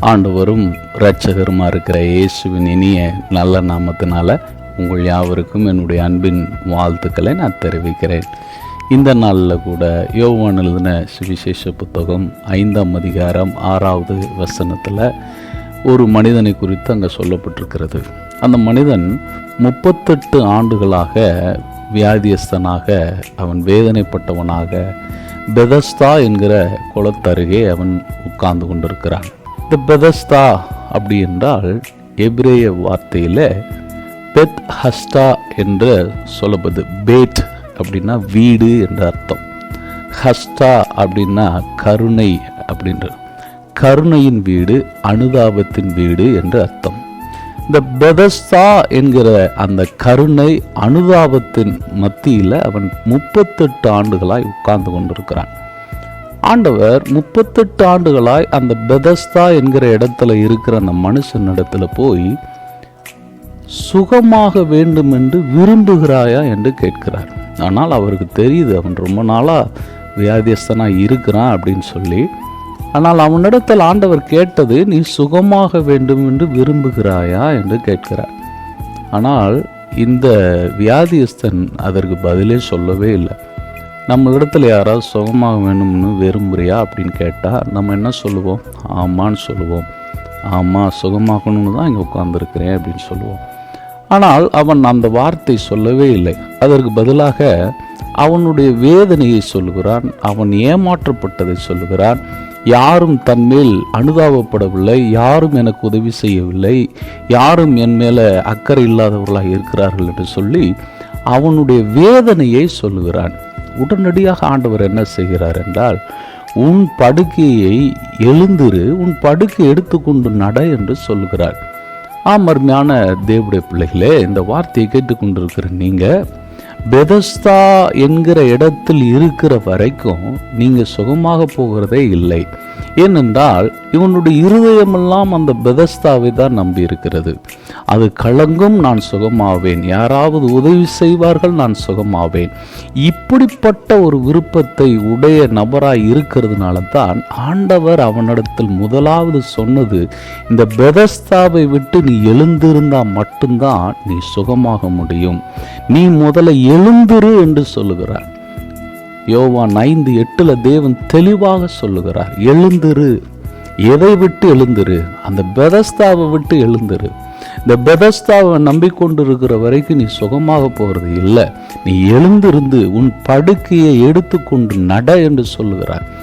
ஆண்டவரும் இரட்சகருமா இருக்கிற இயேசுவின் இனிய நல்ல நாமத்தினால உங்கள் யாவருக்கும் என்னுடைய அன்பின் வாழ்த்துக்களை நான் தெரிவிக்கிறேன். இந்த நாளில் கூட யோவான் எழுதின சுவிசேஷ புத்தகம் 5ஆம் அதிகாரம் 6வது வசனத்தில் ஒரு மனிதனை குறித்து அங்கே சொல்லப்பட்டிருக்கிறது. அந்த மனிதன் 38 ஆண்டுகளாக வியாதியஸ்தனாக, அவன் வேதனைப்பட்டவனாக பெதஸ்தா என்கிற குளத்தருகே அவன் உட்கார்ந்து கொண்டிருக்கிறான். இந்த பெதஸ்தா அப்படி என்றால் எபிரேய வார்த்தையில் பெத் ஹஸ்டா என்று சொல்லப்படுது. பேட் அப்படின்னா வீடு என்ற அர்த்தம். ஹஸ்டா அப்படின்னா கருணை அப்படின்ற, கருணையின் வீடு, அனுதாபத்தின் வீடு என்று அர்த்தம். இந்த பெதஸ்தா என்கிற அந்த கருணை அனுதாபத்தின் மத்தியில் அவன் 38 ஆண்டுகளாய் உட்கார்ந்து கொண்டிருக்கிறான். ஆண்டவர் 38 ஆண்டுகளாய் அந்த பெதஸ்தா என்கிற இடத்துல இருக்கிற அந்த மனுஷன் இடத்துல போய் சுகமாக வேண்டும் என்று விரும்புகிறாயா என்று கேட்கிறார். ஆனால் அவருக்கு தெரியுது அவன் ரொம்ப நாளாக வியாதியஸ்தனாக இருக்கிறான் அப்படின்னு சொல்லி. ஆனால் அவனிடத்தில் ஆண்டவர் கேட்டது, நீ சுகமாக வேண்டும் என்று விரும்புகிறாயா என்று கேட்கிறார். ஆனால் இந்த வியாதியஸ்தன் அதற்கு பதிலே சொல்லவே இல்லை. நம்ம இடத்துல யாராவது சுகமாக வேணும்னு விரும்புறியா அப்படின்னு கேட்டால் நம்ம என்ன சொல்லுவோம்? ஆமான்னு சொல்லுவோம். ஆமாம், சுகமாகணும்னு தான் இங்கே உட்கார்ந்துருக்கிறேன் அப்படின்னு சொல்லுவோம். ஆனால் அவன் அந்த வார்த்தை சொல்லவே இல்லை. அதற்கு பதிலாக அவனுடைய வேதனையை சொல்லுகிறான், அவன் ஏமாற்றப்பட்டதை சொல்லுகிறான். யாரும் தன்மேல் அனுதாபப்படவில்லை, யாரும் எனக்கு உதவி செய்யவில்லை, யாரும் என் மேலே அக்கறை இல்லாதவர்களாக இருக்கிறார்கள் என்று சொல்லி அவனுடைய வேதனையை சொல்லுகிறான். உடனடியாக ஆண்டவர் என்ன செய்கிறார் என்றால், உன் படுக்கையை எழுந்திரு, உன் படுக்கை எடுத்துக்கொண்டு நட என்று சொல்லுகிறார். அருமையான தேவனுடைய பிள்ளைகளே, இந்த வார்த்தையை கேட்டுக்கொண்டிருக்கிற நீங்கள் பெதஸ்தா என்கிற இடத்தில் இருக்கிற வரைக்கும் நீங்கள் சுகமாக போகிறதே இல்லை. ஏனென்றால் இவனுடைய இருதயமெல்லாம் அந்த பெதஸ்தாவை தான் நம்பி இருக்கிறது. அது கலங்கும், நான் சுகமாவேன், யாராவது உதவி செய்வார்கள், நான் சுகமாவேன். இப்படிப்பட்ட ஒரு விருப்பத்தை உடைய நபராய் இருக்கிறதுனால தான் ஆண்டவர் அவனிடத்தில் முதலாவது சொன்னது, இந்த பெதஸ்தாவை விட்டு நீ எழுந்திருந்தால் மட்டும்தான் நீ சுகமாக முடியும், நீ முதல்ல எழுந்திரு என்று சொல்லுகிறார். யோவான் 5:8 தேவன் தெளிவாக சொல்லுகிறார், எழுந்திரு. எதை விட்டு எழுந்திரு? அந்த பெதஸ்தாவை விட்டு எழுந்திரு. இந்த பெதஸ்தாவை நம்பிக்கொண்டு இருக்கிற வரைக்கும் நீ சுகமாக போகிறது இல்லை. நீ எழுந்திருந்து உன் படுக்கையை எடுத்துக்கொண்டு நட என்று சொல்லுகிறார்.